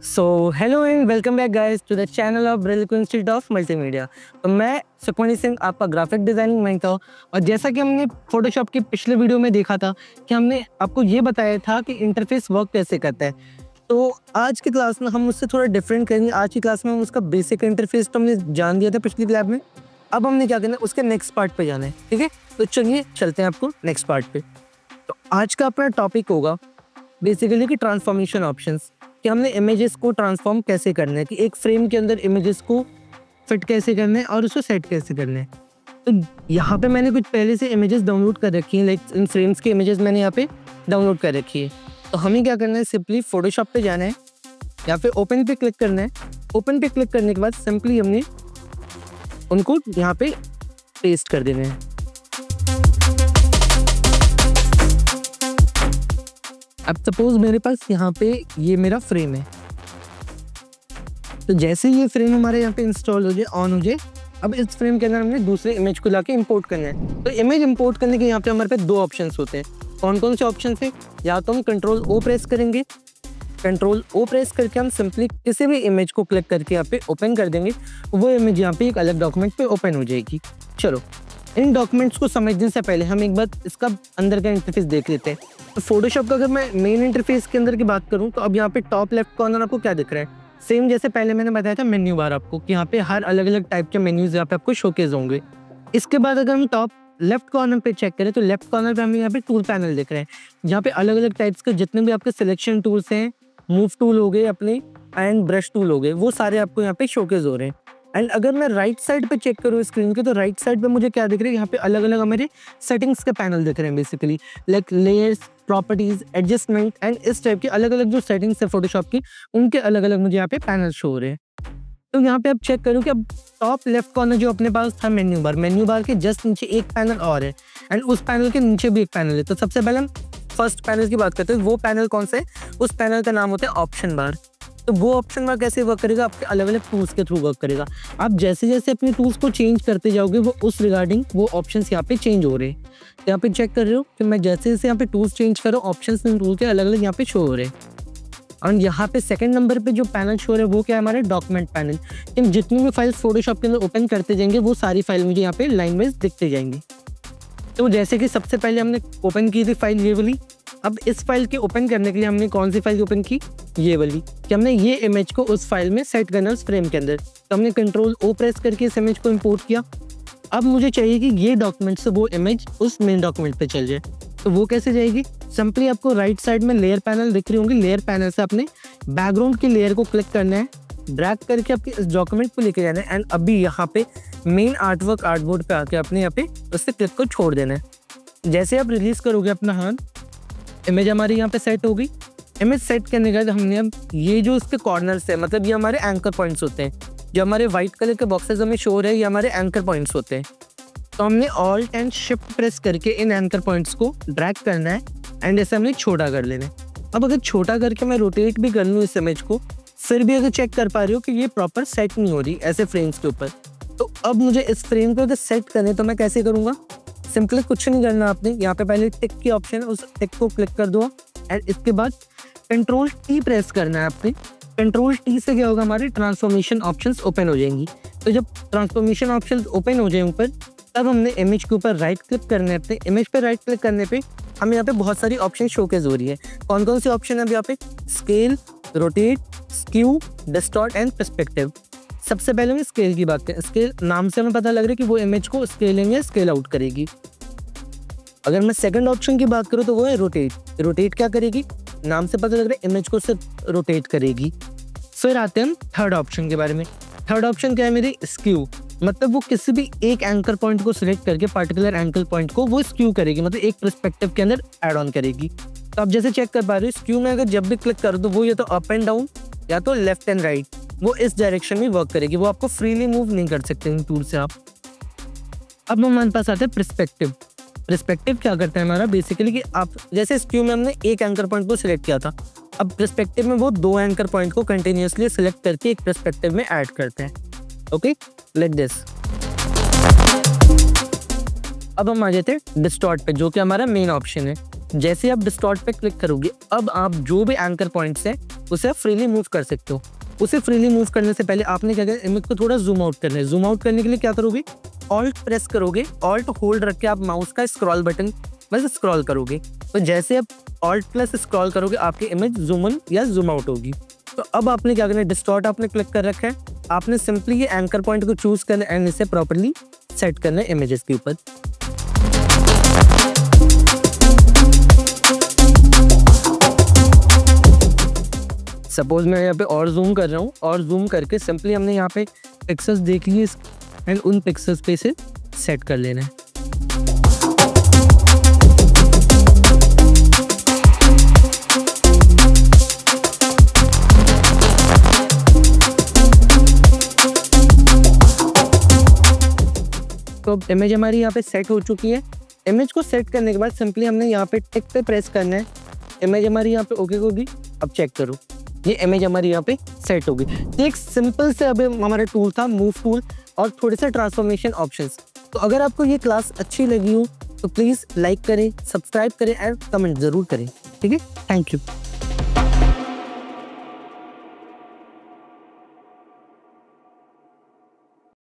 So hello and welcome back guys to the channel of Brilico institute of multimedia. तो मैं सुखमणि सिंह, आपका graphic designing mentor. और जैसा कि हमने फोटोशॉप के पिछले वीडियो में देखा था कि हमने आपको ये बताया था कि इंटरफेस वर्क कैसे करता है, तो आज की क्लास में हम उससे थोड़ा डिफरेंट करेंगे। आज की क्लास में हम उसका बेसिक इंटरफेस तो हमने जान दिया था पिछली क्लास में। अब हमने क्या करना है, उसके नेक्स्ट पार्ट पे जाना है। ठीक है, तो चलिए चलते हैं आपको नेक्स्ट पार्ट पे। तो आज का अपना टॉपिक होगा बेसिकली कि ट्रांसफॉर्मेशन ऑप्शंस, कि हमने इमेजेस को ट्रांसफॉर्म कैसे करना है, कि एक फ्रेम के अंदर इमेजेस को फिट कैसे करना है और उसको सेट कैसे करना है। तो यहाँ पे मैंने कुछ पहले से इमेजेस डाउनलोड कर रखी हैं, लाइक इन फ्रेम्स के इमेजेस मैंने यहाँ पे डाउनलोड कर रखी है। तो हमें क्या करना है, सिंपली फोटोशॉप पे जाना है या फिर ओपन पे क्लिक करना है। ओपन पे क्लिक करने के बाद सिंपली हमने उनको यहाँ पे पेस्ट कर देना है। अब सपोज मेरे पास यहाँ पे ये मेरा फ्रेम है, तो जैसे ये फ्रेम हमारे यहाँ पे इंस्टॉल हो जाए, ऑन हो जाए, अब इस फ्रेम के अंदर हमने दूसरे इमेज को लाके इंपोर्ट करना है। तो इमेज इंपोर्ट करने के यहाँ पे हमारे पास दो ऑप्शंस होते हैं। कौन कौन से ऑप्शन है? या तो हम कंट्रोल ओ प्रेस करेंगे, कंट्रोल ओ प्रेस करके हम सिंपली किसी भी इमेज को क्लिक करके यहाँ पे ओपन कर देंगे, वो इमेज यहाँ पे एक अलग डॉक्यूमेंट पे ओपन हो जाएगी। चलो, इन डॉक्यूमेंट्स को समझने से पहले हम एक बार इसका अंदर का इंटरफेस देख लेते हैं। तो फोटोशॉप का अगर मैं मेन इंटरफेस के अंदर की बात करूं, तो अब यहाँ पे टॉप लेफ्ट कॉर्नर आपको क्या दिख रहा है? सेम जैसे पहले मैंने बताया था मेन्यू बार आपको, कि यहाँ पे हर अलग अलग टाइप के मेन्यूज यहाँ पे आपको शोकेस होंगे। इसके बाद अगर हम टॉप लेफ्ट कॉर्नर पे चेक करें, तो लेफ्ट कॉर्नर पे हमें यहाँ पे टूल पैनल दिख रहे हैं, जहाँ पे अलग अलग टाइप्स के जितने भी आपके सिलेक्शन टूल्स हैं, मूव टूल हो गए अपने एंड ब्रश टूल हो गए, वो सारे आपको यहाँ पे शोकेस हो रहे हैं। एंड अगर मैं राइट साइड पे चेक करूँ स्क्रीन के, तो राइट साइड पे मुझे क्या दिख रहा है, यहाँ पे अलग अलग हमारे सेटिंग्स के पैनल दिख रहे हैं, basically like layers, properties, adjustment and इस टाइप के अलग अलग जो सेटिंग्स है फोटोशॉप की, उनके अलग अलग मुझे यहाँ पे पैनल शो हो रहे हैं। तो यहाँ पे आप चेक करूँ कि अब टॉप लेफ्ट कॉर्नर जो अपने पास था मेन्यू बार के जस्ट नीचे एक पैनल और है, एंड उस पैनल के नीचे भी एक पैनल है। तो सबसे पहले हम फर्स्ट पैनल की बात करते हैं। वो पैनल कौन सा है? उस पैनल का नाम होता है ऑप्शन बार। तो वो ऑप्शन बार कैसे वर्क करेगा? आपके अलग अलग टूल्स के थ्रू वर्क करेगा। आप जैसे जैसे अपने टूल्स को चेंज करते जाओगे, वो उस रिगार्डिंग वो ऑप्शंस यहाँ पे चेंज हो रहे हैं। तो यहाँ पे चेक कर रहे हो कि मैं जैसे जैसे यहाँ पे टूल्स चेंज कर रहा हूँ, ऑप्शंस इन टूल के अलग अलग यहाँ पे शो हो रहे हैं। और यहाँ पे सेकंड नंबर पे जो पैनल शो हो रहा है, वो क्या है? हमारे डॉक्यूमेंट पैनल। इन जितनी भी फाइल्स फोटोशॉप के अंदर ओपन करते जाएंगे, वो सारी फाइल मुझे यहाँ पे लाइन वाइज दिखते जाएंगी। तो जैसे कि सबसे पहले हमने ओपन की थी फाइल ये वाली। अब इस फाइल के ओपन करने के लिए हमने कौन सी फाइल ओपन की? ये वाली, कि हमने ये इमेज को उस फाइल में सेट करना है उस फ्रेम के अंदर। तो हमने कंट्रोल ओ प्रेस करके इस इमेज को इंपोर्ट किया। अब मुझे चाहिए कि ये डॉक्यूमेंट से वो इमेज उस मेन डॉक्यूमेंट पे चल जाए। तो वो कैसे जाएगी? सिंपली आपको राइट साइड में लेयर पैनल दिख रही होंगी, लेयर पैनल से अपने बैकग्राउंड की लेयर को क्लिक करना है, ड्रैग करके आपके इस डॉक्यूमेंट को लेके जाना है, एंड अभी यहाँ पे मेन आर्टवर्क आर्टबोर्ड पे आके अपने यहाँ पे उससे क्लिक को छोड़ देना है। जैसे आप रिलीज करोगे अपना हाथ, इमेज हमारी यहाँ पे सेट होगी। इमेज सेट करने के बाद हमने अब ये जो इसके कॉर्नर्स है, मतलब ये हमारे एंकर पॉइंट्स होते हैं, जो हमारे व्हाइट कलर के बॉक्सेस हमें शो हो रहे हैं, ये हमारे एंकर पॉइंट्स होते हैं। तो हमने ऑल्ट एंड शिफ्ट प्रेस करके इन एंकर पॉइंट्स को ड्रैग करना है एंड ऐसे हमने छोटा कर लेना है। अब अगर छोटा करके मैं रोटेट भी कर लूँ इस इमेज को, फिर भी अगर चेक कर पा रही हो कि ये प्रॉपर सेट नहीं हो रही ऐसे फ्रेम्स के ऊपर, तो अब मुझे इस फ्रेम को अगर सेट करने, तो मैं कैसे करूँगा? सिंपली कुछ नहीं करना आपने, यहाँ पे पहले टिक की ऑप्शन है, उस टिक को क्लिक कर दो एंड इसके बाद कंट्रोल टी प्रेस करना है आपने। कंट्रोल टी से क्या होगा? हमारी ट्रांसफॉर्मेशन ऑप्शंस ओपन हो जाएंगी। तो जब ट्रांसफॉर्मेशन ऑप्शंस ओपन हो जाए ऊपर, तब हमने इमेज के ऊपर राइट क्लिक करने, अपने इमेज पे राइट क्लिक करने पे हमें यहाँ पे बहुत सारी ऑप्शन शोकेस हो रही है। कौन कौन सी ऑप्शन है अब यहाँ पे? Scale, rotate, skew, distort and perspective. सबसे पहले हम स्केल की बात करें। स्केल नाम से हमें पता लग रहा है कि वो इमेज को स्केलिंग या स्केल आउट करेगी। अगर मैं सेकंड ऑप्शन की बात करूँ, तो वो है रोटेट। रोटेट क्या करेगी? नाम से पता लग रहा है इमेज को सिर्फ रोटेट करेगी। फिर आते हैं हम थर्ड ऑप्शन के बारे में। थर्ड ऑप्शन क्या है मेरी? स्क्यू। मतलब वो किसी भी एक एंकर पॉइंट को सिलेक्ट करके पार्टिकुलर एंकर पॉइंट को वो स्क्यू करेगी, मतलब एक पर्सपेक्टिव के अंदर ऐड ऑन करेगी। तो आप जैसे चेक कर पा रहे हो, स्क्यू में अगर जब भी क्लिक कर दो, वो या तो अप एंड डाउन या तो लेफ्ट एंड राइट, वो इस डायरेक्शन में वर्क करेगी। वो आपको फ्रीली मूव नहीं कर सकते इन टूल से आप। अब हमारे पास आते हैं पर्सपेक्टिव। पर्सपेक्टिव क्या करता है हमारा? बेसिकली कि आप जैसे स्क्यू में हमने एक एंकर पॉइंट को सिलेक्ट किया था, अब पर्सपेक्टिव में वो दो एंकर पॉइंट को कंटिन्यूअसली सिलेक्ट करके एक पर्सपेक्टिव में ऐड करते हैं। Okay, like this. अब हम आ जाते हैं डिस्टॉर्ट पे, जो कि हमारा मेन ऑप्शन है। जैसे आप डिस्टॉर्ट पे क्लिक करोगे, अब आप जो भी एंकर पॉइंट्स है उसे आप फ्रीली मूव कर सकते हो। उसे फ्रीली मूव करने से पहले आपने क्या करना है, इमेज को थोड़ा जूम आउट करना है। जूम आउट करने के लिए क्या करोगे, ऑल्ट प्रेस करोगे, ऑल्ट होल्ड रख के आप माउस का स्क्रॉल बटन बस स्क्रॉल करोगे। तो जैसे आप ऑल्ट प्लस स्क्रॉल करोगे आपकी इमेज जूम इन या जूम आउट होगी। तो अब आपने क्या करना है, डिस्टॉर्ट आपने क्लिक कर रखा है, आपने सिंपली ये एंकर पॉइंट को चूज करना है एंड इसे प्रॉपर्ली सेट करना है इमेजेस के ऊपर। सपोज मैं यहाँ पे और जूम कर रहा हूँ, और जूम करके सिंपली हमने यहाँ पे पिक्सेल्स देख लिए एंड उन पिक्सेल्स पे इसे सेट कर लेना है। तो अब इमेज हमारी यहाँ पे सेट हो चुकी है। इमेज को सेट करने के बाद सिंपली हमने यहाँ पे टिक पे प्रेस करना है, इमेज हमारी यहाँ पे ओके होगी। अब चेक करो, ये इमेज हमारी यहाँ पे सेट होगी। तो एक सिंपल से अब हमारा टूल था मूव टूल और थोड़े से ट्रांसफॉर्मेशन ऑप्शंस। तो अगर आपको ये क्लास अच्छी लगी हो तो प्लीज़ लाइक करें, सब्सक्राइब करें एंड कमेंट ज़रूर करें। ठीक है, थैंक यू।